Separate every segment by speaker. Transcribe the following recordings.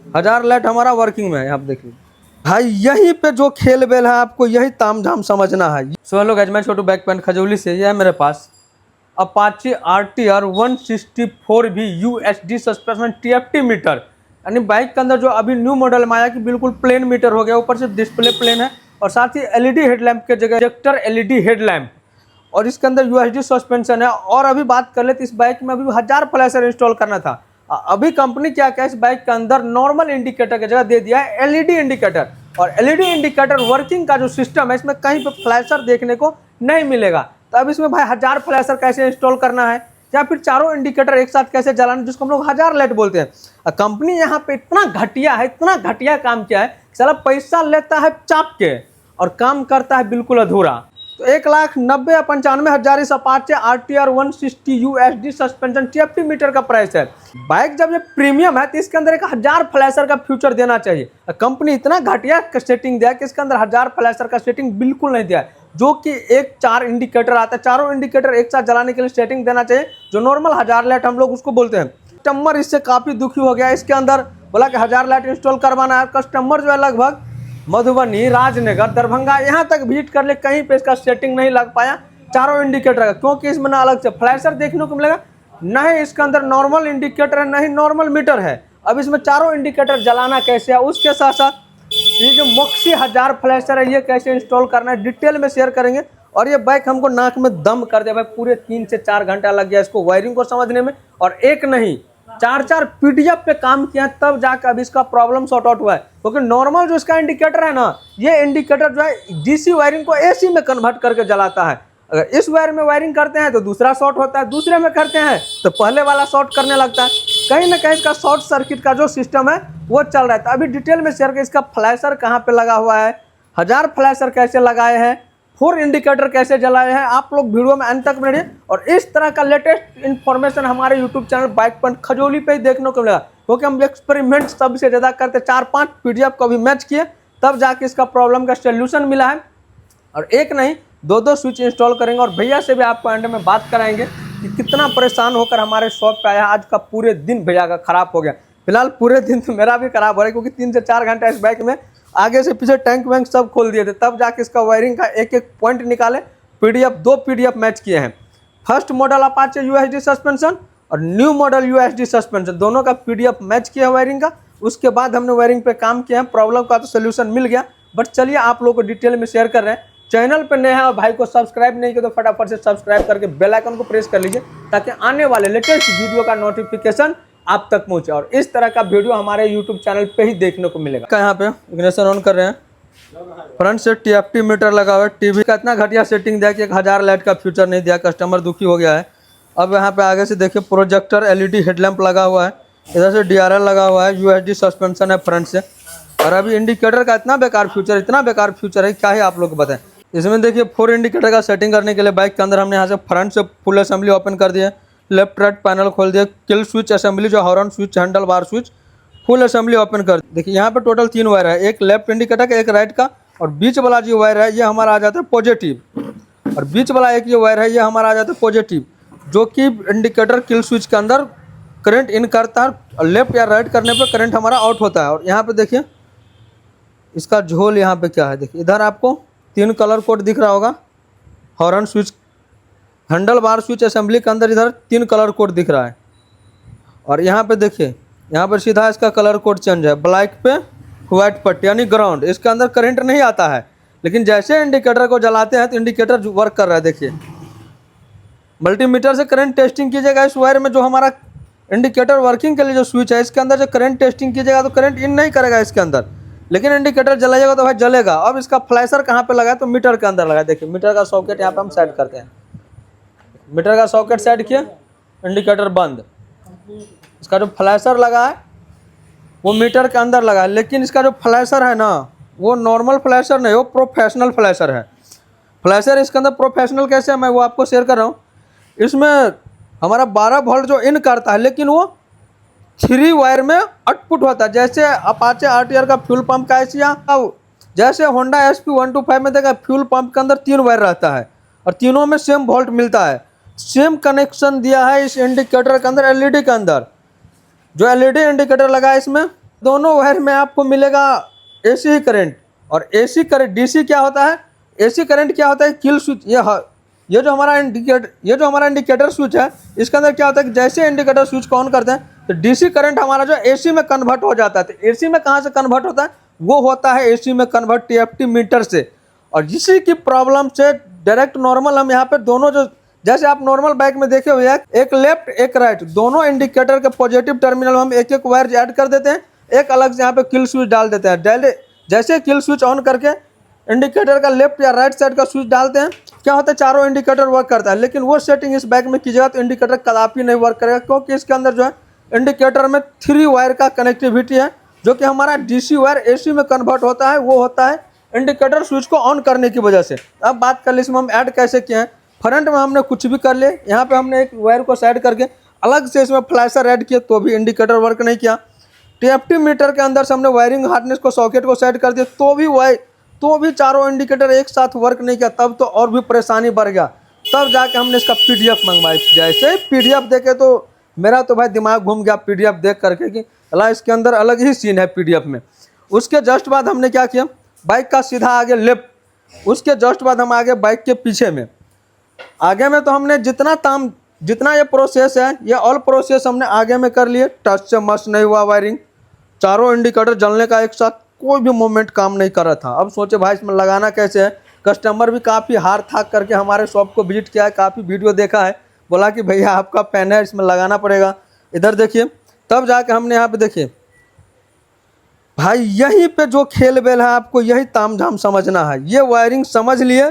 Speaker 1: 1000 light हमारा working में है। आप देखिए भाई, यहीं पे जो खेल बेल है आपको यही तामझाम समझना है। सो हेलो गाइस, मैं छोटू बैक पेंट खजौली से। ये है मेरे पास Apache RTR 164V UHD suspension TFT meter, यानी बाइक के अंदर जो अभी न्यू मॉडल में आया कि बिल्कुल प्लेन मीटर हो गया, ऊपर से डिस्प्ले प्लेन है और साथ ही LED हेडलैम्प के जगह प्रोजेक्टर LED हेडलैम्प, और इसके अंदर UHD सस्पेंशन है। और अभी बात कर ले तो इस बाइक में अभी 1000 फ्लैशर इंस्टॉल करना था। अभी कंपनी क्या क्या इस बाइक के अंदर नॉर्मल इंडिकेटर की जगह दे दिया है LED इंडिकेटर, और LED इंडिकेटर वर्किंग का जो सिस्टम है इसमें कहीं पे फ्लैशर देखने को नहीं मिलेगा। तो अब इसमें भाई 1000 फ्लैशर कैसे इंस्टॉल करना है या फिर चारों इंडिकेटर एक साथ कैसे जलाना, जिसको हम लोग 1000 लाइट बोलते हैं। कंपनी यहाँ पे इतना घटिया है, इतना घटिया काम किया है, साला पैसा लेता है चाप के और काम करता है बिल्कुल अधूरा। तो 1,90,95,000 इस Apache RTR 160 UHD suspension TFT meter का प्राइस है। बाइक जब ये प्रीमियम है तो इसके अंदर 1000 फ्लैशर का फ्यूचर देना चाहिए। कंपनी इतना घटिया सेटिंग दिया कि इसके अंदर 1000 फ्लैशर का सेटिंग बिल्कुल नहीं दिया है, जो कि एक 4 इंडिकेटर आता है, चारों इंडिकेटर एक साथ जलाने के लिए सेटिंग देना चाहिए, जो नॉर्मल 1000 लाइट हम लोग उसको बोलते हैं। कस्टमर इससे काफ़ी दुखी हो गया। इसके अंदर बोला कि 1000 लाइट इंस्टॉल करवाना है। कस्टमर जो है लगभग मधुबनी, राजनगर, दरभंगा यहाँ तक विजिट कर ले, कहीं पे इसका सेटिंग नहीं लग पाया चारों इंडिकेटर का, क्योंकि इसमें ना अलग से फ्लैशर देखने को मिलेगा, न ही इसके अंदर नॉर्मल इंडिकेटर है, न ही नॉर्मल मीटर है। अब इसमें चारों इंडिकेटर जलाना कैसे है, उसके साथ साथ ये जो मोक्सी 1000 फ्लैशर है ये कैसे इंस्टॉल करना है डिटेल में शेयर करेंगे। और ये बाइक हमको नाक में दम कर दिया भाई, पूरे 3 से 4 घंटा लग गया इसको वायरिंग को समझने में, और एक नहीं 4 PDF पे काम किया तब जाकर अब इसका प्रॉब्लम सॉर्ट आउट हुआ है। क्योंकि नॉर्मल जो इसका इंडिकेटर है ना, ये इंडिकेटर जो है DC वायरिंग को AC में कन्वर्ट करके जलाता है। अगर इस वायर में वायरिंग करते हैं तो दूसरा शॉर्ट होता है, दूसरे में करते हैं तो पहले वाला शॉर्ट करने लगता है। कहीं ना कहीं इसका शॉर्ट सर्किट का जो सिस्टम है वो चल रहा है। तो अभी डिटेल में शेयर कर इसका फ्लैशर कहाँ पे लगा हुआ है, 1000 फ्लैशर कैसे लगाए हैं, 4 इंडिकेटर कैसे जलाए हैं, आप लोग वीडियो में अंत तक बने। और इस तरह का लेटेस्ट इन्फॉर्मेशन हमारे YouTube channel bike point Khajauli पे ही देखने को मिलेगा, क्योंकि हम एक्सपेरिमेंट सबसे ज़्यादा करते 4-5 PDF को भी मैच किए तब जाके इसका प्रॉब्लम का सोल्यूशन मिला है। और एक नहीं 2-2 स्विच इंस्टॉल करेंगे, और भैया से भी आपको एंड में बात कराएंगे कि कितना परेशान होकर हमारे शॉप पे आया। आज का पूरे दिन भैया का खराब हो गया। फिलहाल पूरे दिन तो मेरा भी खराब हो रहा है, क्योंकि 3 से 4 घंटा इस बाइक में आगे से पीछे टैंक वैंक सब खोल दिए थे, तब जाके इसका वायरिंग का एक पॉइंट निकाले। 2 PDF मैच किए हैं। First model Apache UHD suspension और न्यू मॉडल UHD सस्पेंशन, दोनों का PDF मैच किया वायरिंग का। उसके बाद हमने वायरिंग पे काम किया है, प्रॉब्लम का तो सोल्यूशन मिल गया। बट चलिए आप लोगों को डिटेल में शेयर कर रहे हैं। चैनल पे नए हैं और भाई को सब्सक्राइब नहीं किया तो फटाफट से सब्सक्राइब करके बेल आइकन को प्रेस कर लीजिए, ताकि आने वाले लेटेस्ट वीडियो का नोटिफिकेशन आप तक पहुंचे। और इस तरह का वीडियो हमारे यूट्यूब चैनल पे ही देखने को मिलेगा। यहाँ पे इग्निशन ऑन कर रहे हैं, फ्रंट से TFT मीटर लगा हुआ है। टीवी का इतना घटिया सेटिंग दिया कि 1000 लाइट का फ्यूचर नहीं दिया, कस्टमर दुखी हो गया है। अब यहाँ पे आगे से देखिए प्रोजेक्टर LED हेडलैम्प लगा हुआ है, इधर से DRL लगा हुआ है, UHD सस्पेंशन है फ्रंट से। और अभी इंडिकेटर का इतना बेकार फ्यूचर है, क्या ही आप लोग को बताएं। इसमें देखिए 4 इंडिकेटर का सेटिंग करने के लिए बाइक के अंदर हमने यहाँ से फ्रंट से फुल असेंबली ओपन कर दिया, लेफ्ट राइट पैनल खोल दिया, किल स्विच असेंबली जो horn switch, handle bar switch, full assembly open कर। देखिए यहाँ पे टोटल 3 वायर है, एक लेफ्ट इंडिकेटर का, एक राइट का, और बीच वाला जो वायर है ये हमारा आ जाता है पॉजिटिव, और बीच वाला एक ये वायर है ये हमारा आ जाता है पॉजिटिव, जो कि इंडिकेटर किल स्विच के अंदर करंट इन करता है, और लेफ्ट या राइट करने पर करंट हमारा आउट होता है। और यहाँ पे देखिए इसका झोल यहाँ पे क्या है, देखिए इधर आपको 3 कलर कोड दिख रहा होगा, horn switch, handle bar switch assembly के अंदर इधर 3 कलर कोड दिख रहा है। और यहाँ पे देखिए यहाँ पर सीधा इसका कलर कोड चेंज है, ब्लैक पे व्हाइट पट्टी यानी ग्राउंड। इसके अंदर करंट नहीं आता है, लेकिन जैसे इंडिकेटर को जलाते हैं तो इंडिकेटर वर्क कर रहा है। देखिए मल्टीमीटर से करंट टेस्टिंग कीजिएगा इस वायर में, जो हमारा इंडिकेटर वर्किंग के लिए जो स्विच है इसके अंदर जो करंट टेस्टिंग कीजिएगा तो करंट इन नहीं करेगा इसके अंदर, लेकिन इंडिकेटर जलाइएगा तो भाई जलेगा। अब इसका फ्लैशर कहाँ पे लगा है, तो मीटर के अंदर लगा है। देखिए मीटर का सॉकेट यहाँ पे हम सेट करते हैं, मीटर का सॉकेट सेट किया, इंडिकेटर बंद। इसका जो फ्लैशर लगा है वो मीटर के अंदर लगा है, लेकिन इसका जो फ्लैशर है ना वो नॉर्मल फ्लैशर नहीं, वो प्रोफेशनल फ्लैशर है। फ्लैशर इसके अंदर प्रोफेशनल कैसे है मैं वो आपको शेयर कर रहा हूँ। इसमें हमारा 12 वोल्ट जो इन करता है, लेकिन वो 3 वायर में आउटपुट होता है। जैसे अपाचे RTR का फ्यूल पंप का ऐसी, जैसे होंडा SP125 में देखा फ्यूल पंप के अंदर 3 वायर रहता है और तीनों में सेम वोल्ट मिलता है। सेम कनेक्शन दिया है इस इंडिकेटर के अंदर, LED के अंदर। जो LED इंडिकेटर लगा है इसमें दोनों वायर में आपको मिलेगा एसी ही करंट। और एसी करंट डीसी क्या होता है, एसी करंट क्या होता है, किल स्विच। ये जो हमारा इंडिकेटर स्विच है, इसके अंदर क्या होता है कि जैसे इंडिकेटर स्विच को ऑन करते हैं तो डीसी करंट हमारा जो एसी में कन्वर्ट हो जाता है। तो एसी में कहाँ से कन्वर्ट होता है, वो होता है एसी में कन्वर्ट टीएफटी मीटर से। और इसी की प्रॉब्लम से डायरेक्ट नॉर्मल हम यहाँ पे दोनों जो, जैसे आप नॉर्मल बाइक में देखे हुए हैं, एक लेफ्ट एक राइट, दोनों इंडिकेटर के पॉजिटिव टर्मिनल में हम एक एक वायर ऐड कर देते हैं, एक अलग से यहाँ पे किल स्विच डाल देते हैं। जैसे किल स्विच ऑन करके इंडिकेटर का लेफ्ट या राइट साइड का स्विच डालते हैं, क्या होता है, चारों इंडिकेटर वर्क करता है। लेकिन वो सेटिंग इस बाइक में कीजिएगा तो इंडिकेटर कदापि नहीं वर्क करेगा, क्योंकि इसके अंदर जो है इंडिकेटर में 3 वायर का कनेक्टिविटी है, जो कि हमारा डीसी वायर एसी में कन्वर्ट होता है, वो होता है इंडिकेटर स्विच को ऑन करने की वजह से। अब बात कर ले इसमें हम ऐड कैसे किए हैं। फ्रंट में हमने कुछ भी कर लिए, यहाँ पे हमने एक वायर को साइड करके अलग से इसमें फ्लैशर ऐड किया तो भी इंडिकेटर वर्क नहीं किया। टीएफटी मीटर के अंदर से हमने वायरिंग हार्डनेस को सॉकेट को सेट कर दिया तो भी चारों इंडिकेटर एक साथ वर्क नहीं किया, तब तो और भी परेशानी बढ़ गया। तब जाके हमने इसका पीडीएफ मंगवाई। जैसे ही पीडीएफ देखे तो मेरा तो भाई दिमाग घूम गया पीडीएफ देख करके कि अला इसके अंदर अलग ही सीन है पीडीएफ में। उसके जस्ट बाद हमने क्या किया, बाइक का सीधा आगे लेफ्ट, उसके जस्ट बाद हम आगे बाइक के पीछे में, आगे में तो हमने जितना ये प्रोसेस है, ये ऑल प्रोसेस हमने आगे में कर लिए। टच से मस नहीं हुआ वायरिंग, चारों इंडिकेटर जलने का एक साथ कोई भी मोमेंट काम नहीं कर रहा था। अब सोचे भाई इसमें लगाना कैसे है। कस्टमर भी काफ़ी हार थाक करके हमारे शॉप को विजिट किया है, काफ़ी वीडियो देखा है, बोला कि भैया आपका पेन है, इसमें लगाना पड़ेगा। इधर देखिए, तब जाके हमने यहाँ पे देखिए भाई, यहीं पे जो खेल बेल है आपको यही तामझाम समझना है। ये वायरिंग समझ लिए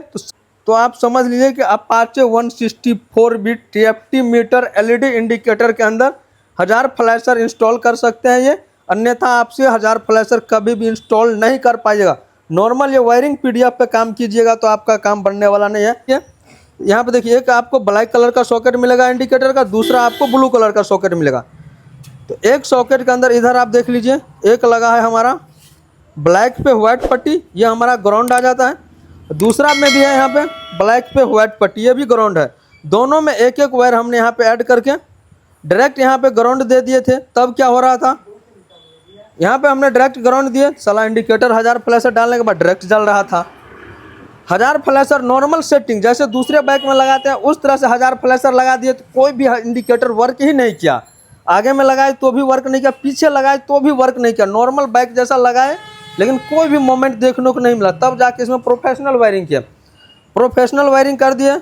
Speaker 1: तो आप समझ लीजिए कि Apache 164 bit TFT meter LED indicator के अंदर 1000 फ्लैशर इंस्टॉल कर सकते हैं ये, अन्यथा आपसे 1000 फ्लैशर कभी भी इंस्टॉल नहीं कर पाइएगा। नॉर्मल ये वायरिंग पीडीएफ पे काम कीजिएगा तो आपका काम बनने वाला नहीं है। यहाँ पे देखिए, एक आपको ब्लैक कलर का सॉकेट मिलेगा इंडिकेटर का, दूसरा आपको ब्लू कलर का सॉकेट मिलेगा। तो एक सॉकेट के अंदर इधर आप देख लीजिए, एक लगा है हमारा ब्लैक पे व्हाइट पट्टी, ये हमारा ग्राउंड आ जाता है। दूसरा में भी है यहाँ पे ब्लैक पे व्हाइट पट्टी, ये भी ग्राउंड है। दोनों में एक एक वायर हमने यहाँ पे ऐड करके डायरेक्ट यहाँ पे ग्राउंड दे दिए थे। तब क्या हो रहा था, यहाँ पे हमने डायरेक्ट ग्राउंड दिए, साला इंडिकेटर 1000 फ्लैशर डालने के बाद डायरेक्ट जल रहा था। 1000 फ्लैशर नॉर्मल सेटिंग जैसे दूसरे बाइक में लगाते हैं उस तरह से 1000 फ्लैशर लगा दिए तो कोई भी इंडिकेटर वर्क ही नहीं किया। आगे में लगाए तो भी वर्क नहीं किया, पीछे लगाए तो भी वर्क नहीं किया। नॉर्मल बाइक जैसा लगाए लेकिन कोई भी मोमेंट देखने को नहीं मिला। तब जाके इसमें प्रोफेशनल वायरिंग किया, प्रोफेशनल वायरिंग कर दिए,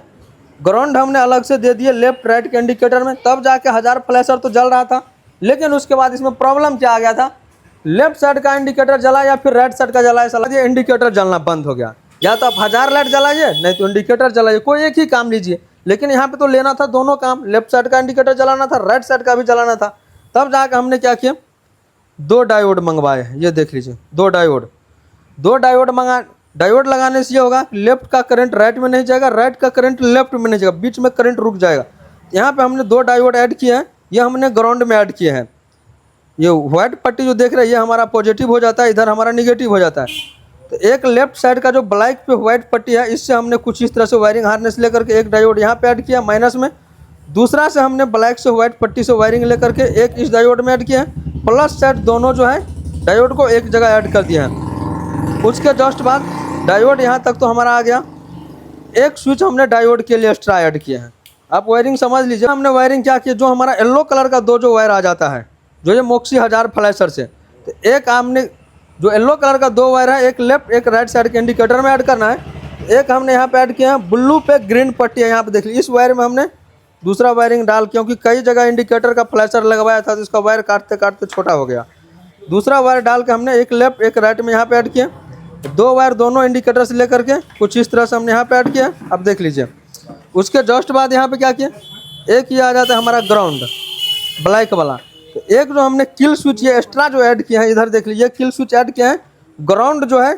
Speaker 1: ग्राउंड हमने अलग से दे दिए लेफ्ट राइट के इंडिकेटर में। तब जाके 1000 फ्लैशर तो जल रहा था। लेकिन उसके बाद इसमें प्रॉब्लम क्या आ गया था, लेफ्ट साइड का इंडिकेटर जला या फिर राइट साइड का जलाए, साला ये इंडिकेटर जलना बंद हो गया। या तो आप 1000 लाइट जलाइए, नहीं तो इंडिकेटर जलाइए, कोई एक ही काम लीजिए। लेकिन यहाँ पे तो लेना था दोनों काम, लेफ्ट साइड का इंडिकेटर जलाना था, राइट साइड का भी जलाना था। तब जाकर हमने क्या किया, 2 डायोड मंगवाए। ये देख लीजिए, 2 डायोड मंगा। डायोड लगाने से ये होगा, लेफ्ट का करंट राइट में नहीं जाएगा, राइट का करंट लेफ्ट में नहीं जाएगा, बीच में करंट रुक जाएगा। यहाँ पे हमने 2 डायोड ऐड किए हैं, ये हमने ग्राउंड में ऐड किए हैं। ये व्हाइट पट्टी जो देख रहे हैं ये हमारा पॉजिटिव हो जाता है, इधर हमारा निगेटिव हो जाता है। तो एक लेफ्ट साइड का जो ब्लैक पे व्हाइट पट्टी है, इससे हमने कुछ इस तरह से वायरिंग हार्नेस लेकर के एक डायोड यहाँ पे ऐड किया माइनस में, दूसरा से हमने ब्लैक से व्हाइट पट्टी से वायरिंग लेकर के एक इस डायोड में ऐड किया है। प्लस साइड दोनों जो है डायोड को एक जगह ऐड कर दिया है। उसके जस्ट बाद डायोड यहाँ तक तो हमारा आ गया। एक स्विच हमने डायोड के लिए एक्स्ट्रा ऐड किया है। आप वायरिंग समझ लीजिए, हमने वायरिंग क्या किया, जो हमारा येलो कलर का 2 जो वायर आ जाता है, जो ये मोक्सी 1000 फ्लैशर से, तो एक हमने जो येलो कलर का 2 वायर है, एक लेफ्ट एक राइट साइड के इंडिकेटर में ऐड करना है। एक हमने यहाँ पे ऐड किया है ब्लू पे ग्रीन पट्टी है, यहाँ पे देख लीजिए। इस वायर में हमने दूसरा वायरिंग डाल, क्योंकि कई जगह इंडिकेटर का फ्लैशर लगवाया था तो इसका वायर काटते काटते छोटा हो गया। दूसरा वायर डाल के हमने एक लेफ्ट एक राइट में यहाँ पे ऐड किया। 2 वायर दोनों इंडिकेटर से लेकर के कुछ इस तरह से हमने यहाँ पे ऐड किया। अब देख लीजिए, उसके जस्ट बाद यहाँ पे क्या किया, एक ये आ जाता है हमारा ग्राउंड ब्लैक वाला। तो एक जो हमने किल स्विच ये एक्स्ट्रा जो ऐड किया है, इधर देख लीजिए, किल स्विच ऐड किया है ग्राउंड जो है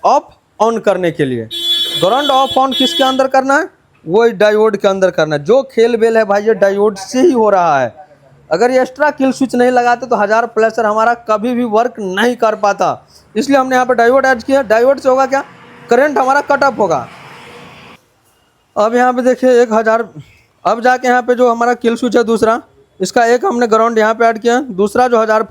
Speaker 1: ऑफ ऑन करने के लिए। ग्राउंड ऑफ ऑन किसके अंदर करना है, वो डायोड के अंदर करना है। जो खेल बेल है भाई ये डायोड से ही हो रहा है। अगर ये एक्स्ट्रा किल स्विच नहीं लगाते तो 1000 फ्लैशर हमारा कभी भी वर्क नहीं कर पाता। इसलिए हमने यहाँ पर डायोड ऐड किया। डायोड से होगा क्या, करंट हमारा कट ऑफ होगा। अब यहाँ पे देखिए 1000, अब जाके यहाँ पे जो हमारा किल स्विच है दूसरा, इसका एक हमने ग्राउंड यहाँ पे ऐड किया, दूसरा जो 1000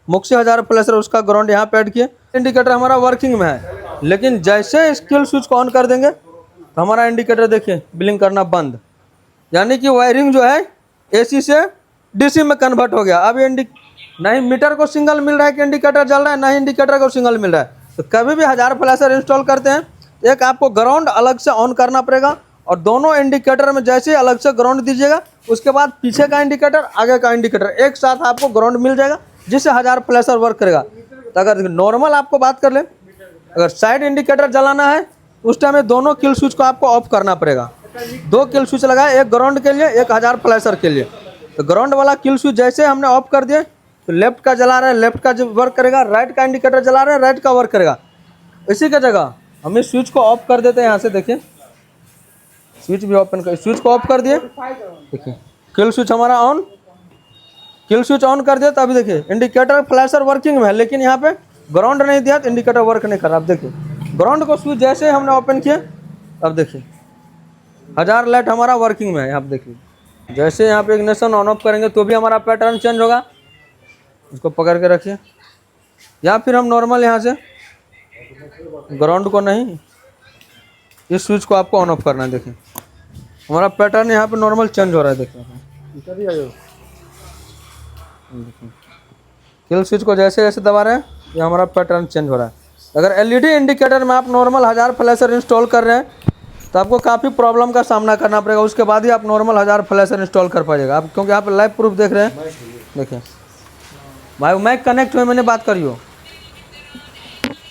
Speaker 1: मुक्सी 1000 प्लस उसका ग्राउंड यहाँ पे ऐड किए। इंडिकेटर हमारा वर्किंग में है, लेकिन जैसे स्किल स्विच को ऑन कर देंगे तो हमारा इंडिकेटर देखिए ब्लिंक करना बंद, यानी कि वायरिंग जो है एसी से डीसी में कन्वर्ट हो गया। अब नहीं मीटर को सिंगल मिल रहा है कि इंडिकेटर जल रहा है, ना ही इंडिकेटर को सिंगल मिल रहा है। तो कभी भी 1000 फ्लैशर इंस्टॉल करते हैं, एक आपको ग्राउंड अलग से ऑन करना पड़ेगा और दोनों इंडिकेटर में जैसे अलग से ग्राउंड दीजिएगा, उसके बाद पीछे का इंडिकेटर आगे का इंडिकेटर एक साथ आपको ग्राउंड मिल जाएगा, जिससे 1000 फ्लैशर वर्क करेगा। तो अगर नॉर्मल आपको बात कर ले, अगर साइड इंडिकेटर जलाना है उस टाइम में दोनों किल स्विच को आपको ऑफ करना पड़ेगा। 2 किल स्विच लगाए, एक ग्राउंड के लिए, एक 1000 फ्लैशर के लिए। तो ग्राउंड वाला किल स्विच जैसे हमने ऑफ कर दिए तो लेफ्ट का जला रहे हैं, लेफ्ट का जो वर्क करेगा, राइट का इंडिकेटर जला रहे हैं, राइट का वर्क करेगा। इसी की जगह हम इस स्विच को ऑफ कर देते हैं। यहाँ से देखिए स्विच भी ओपन कर, स्विच को ऑफ कर दिए, देखिए किल स्विच हमारा ऑन, किल स्विच ऑन कर दिया। तो अभी देखिए इंडिकेटर फ्लैशर वर्किंग में है, लेकिन यहाँ पे ग्राउंड नहीं दिया तो इंडिकेटर वर्क नहीं कर रहा। अब देखिए ग्राउंड को स्विच जैसे हमने ओपन किया, अब देखिए 1000 लाइट हमारा वर्किंग में है। आप देखिए जैसे यहाँ पे इग्निशन ऑन ऑफ करेंगे तो भी हमारा पैटर्न चेंज होगा। इसको पकड़ के रखिए, या फिर हम नॉर्मल यहाँ से ग्राउंड को नहीं, इस स्विच को आपको ऑन ऑफ करना है। देखिए हमारा पैटर्न यहाँ पे नॉर्मल चेंज हो रहा है। देखिए किल स्विच को जैसे जैसे दबा रहे हैं ये हमारा पैटर्न चेंज हो रहा है। अगर एलईडी इंडिकेटर में आप नॉर्मल 1000 फ्लैशर इंस्टॉल कर रहे हैं तो आपको काफ़ी प्रॉब्लम का सामना करना पड़ेगा, उसके बाद ही आप नॉर्मल 1000 फ्लैशर इंस्टॉल कर पाइएगा। आप क्योंकि आप लाइव प्रूफ देख रहे हैं। देखिए भाई माइक कनेक्ट हुए, मैंने बात करी हो,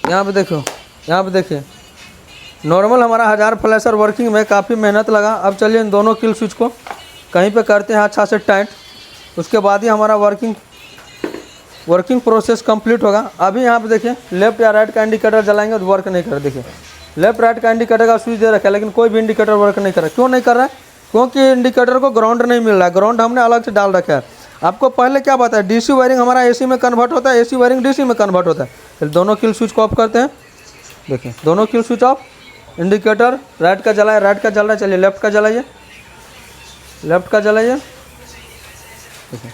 Speaker 1: यहाँ पे देखो, यहाँ पे देखिए नॉर्मल हमारा 1000 फ्लैशर वर्किंग में काफ़ी मेहनत लगा। अब चलिए इन दोनों किल स्विच को कहीं पे करते हैं अच्छा से टाइट, उसके बाद ही हमारा वर्किंग प्रोसेस कंप्लीट होगा। अभी यहाँ पे देखिए लेफ्ट या राइट का इंडिकेटर जलाएंगे तो वर्क नहीं कर रहा। देखिए लेफ्ट राइट का इंडिकेटर का स्विच दे रखा है, लेकिन कोई भी इंडिकेटर वर्क नहीं कर रहा। क्यों नहीं कर रहा है? क्योंकि इंडिकेटर को ग्राउंड नहीं मिल रहा है, ग्राउंड हमने अलग से डाल रखा है। आपको पहले क्या बताया, डीसी वायरिंग हमारा एसी में कन्वर्ट होता है, एसी वायरिंग डीसी में कन्वर्ट होता है। फिर दोनों किल स्विच को ऑफ करते हैं। देखिए दोनों kill switch off, indicator right का जला है, राइट का जल रहा है, चलिए लेफ्ट का जलाइए, लेफ्ट का जलाइए। देखिए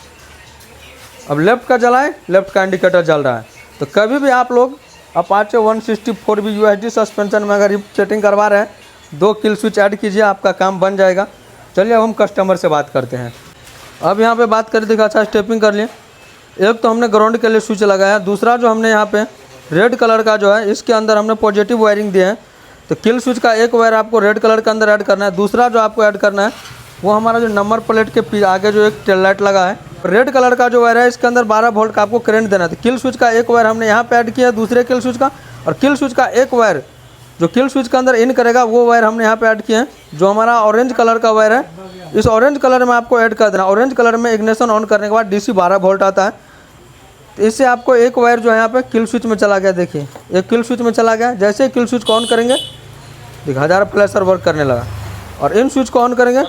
Speaker 1: अब लेफ्ट का जलाए, लेफ्ट का इंडिकेटर जल रहा है। तो कभी भी आप लोग अपाचे 164V UHD सस्पेंशन में अगर सेटिंग करवा रहे हैं, 2 किल स्विच ऐड कीजिए, आपका काम बन जाएगा। चलिए अब हम कस्टमर से बात करते हैं। अब यहाँ पे बात करें, देखिए अच्छा स्टेपिंग कर लिए। एक तो हमने ग्राउंड के लिए स्विच लगाया, दूसरा जो हमने यहाँ पे रेड कलर का जो है इसके अंदर हमने पॉजिटिव वायरिंग दिए हैं। तो किल स्विच का एक वायर आपको रेड कलर के अंदर ऐड करना है, दूसरा जो आपको ऐड करना है वो हमारा जो नंबर प्लेट के आगे जो एक टेल लाइट लगा है, रेड कलर का जो वायर है इसके अंदर 12 वोल्ट का आपको करंट देना है। तो किल स्विच का एक वायर हमने यहाँ पे ऐड किया है दूसरे किल स्विच का, और किल स्विच का एक वायर जो किल स्विच के अंदर इन करेगा वो वायर हमने यहाँ पे ऐड किए हैं, जो हमारा ऑरेंज कलर का वायर है। इस ऑरेंज कलर में आपको ऐड कर देना। ऑरेंज कलर में इग्निशन ऑन करने के बाद डीसी 12 वोल्ट आता है। तो इससे आपको एक वायर जो है यहाँ पे किल स्विच में चला गया। देखिए एक किल स्विच में चला गया, जैसे ही किल स्विच को ऑन करेंगे देखिए 1000 फ्लैशर वर्क करने लगा, और इन स्विच को ऑन करेंगे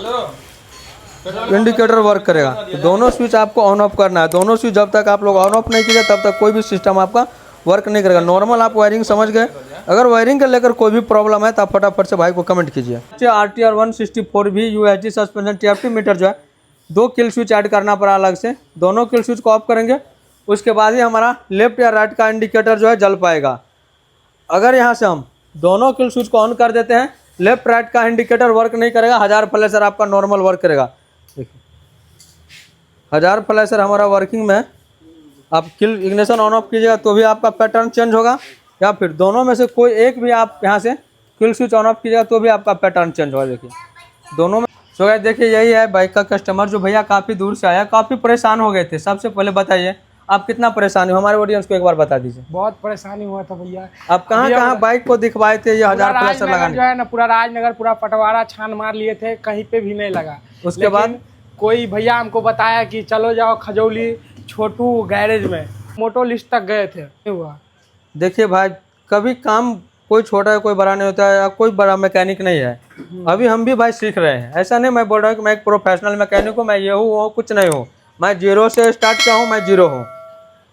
Speaker 1: इंडिकेटर वर्क करेगा। तो दोनों स्विच आपको ऑन ऑफ करना है। दोनों स्विच जब तक आप लोग ऑन ऑफ नहीं कीजिए तब तक कोई भी सिस्टम आपका वर्क नहीं करेगा। नॉर्मल आप वायरिंग समझ गए। अगर वायरिंग को लेकर कोई भी प्रॉब्लम है तो आप फटाफट से भाई को कमेंट कीजिए। RTR 164V UHD suspension TFT meter जो है 2 किल स्विच ऐड करना पड़ा अलग से। दोनों किल स्विच को ऑफ करेंगे, उसके बाद ही हमारा लेफ्ट या राइट का इंडिकेटर जो है जल पाएगा। अगर यहाँ से हम दोनों किल स्विच को ऑन कर देते हैं, लेफ्ट राइट का इंडिकेटर वर्क नहीं करेगा, 1000 फ्लैशर आपका नॉर्मल वर्क करेगा। देखिए 1000 फ्लैशर हमारा वर्किंग में, आप किल इग्निशन ऑन ऑफ कीजिएगा तो भी आपका पैटर्न चेंज होगा, या फिर दोनों में से कोई एक भी आप यहाँ से किल स्विच ऑन ऑफ कीजिएगा तो भी आपका पैटर्न चेंज होगा। देखिए दोनों में। सो गाइस देखिए यही है बाइक का कस्टमर जो भैया काफ़ी दूर से आया, काफ़ी परेशान हो गए थे। सबसे पहले बताइए आप कितना परेशान हो, हमारे ऑडियंस को एक बार बता दीजिए।
Speaker 2: बहुत परेशानी हुआ था भैया।
Speaker 1: आप कहाँ बाइक को दिखवाए थे ये 1000 फ्लैशर लगाने?
Speaker 2: जो है ना पूरा राजनगर पूरा पटवारा छान मार लिए थे, कहीं पे भी नहीं लगा।
Speaker 1: उसके बाद
Speaker 2: कोई भैया हमको बताया कि चलो जाओ खजौली छोटू गैरेज में, मोटो लिस्ट तक गए थे, नहीं हुआ।
Speaker 1: देखिए भाई कभी काम कोई छोटा है कोई बड़ा नहीं होता है, या कोई बड़ा मैकेनिक नहीं है। अभी हम भी भाई सीख रहे हैं। ऐसा नहीं मैं बोल रहा हूँ कि मैं एक प्रोफेशनल मैकेनिक हूँ, मैं ये हूँ वो कुछ नहीं हूँ। मैं जीरो से स्टार्ट किया हूँ, मैं जीरो हूँ,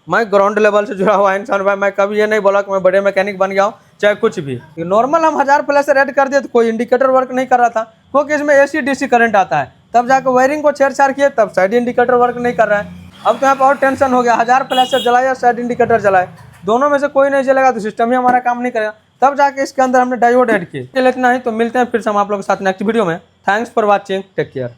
Speaker 1: मैं ग्राउंड लेवल से जुड़ा हुआ इंसान भाई। मैं कभी ये नहीं बोला कि मैं बड़े मैकेनिक बन गया हूँ चाहे कुछ भी। नॉर्मल हम 1000 फ्लैशर ऐड कर दिए तो कोई इंडिकेटर वर्क नहीं कर रहा था, क्योंकि इसमें AC DC करंट आता है। तब जाकर वायरिंग को छेड़छाड़ किए, तब साइड इंडिकेटर वर्क नहीं कर रहा है। अब तो यहाँ पर और टेंशन हो गया, 1000 फ्लैशर जलाए या साइड इंडिकेटर जलाए, दोनों में से कोई नहीं जलेगा तो सिस्टम ही हमारा काम नहीं करेगा। तब जाके इसके अंदर हमने डायोड ऐड किए। चलिए इतना ही, तो मिलते हैं फिर से हम आप लोगों के साथ नेक्स्ट वीडियो में। Thanks for watching, take care.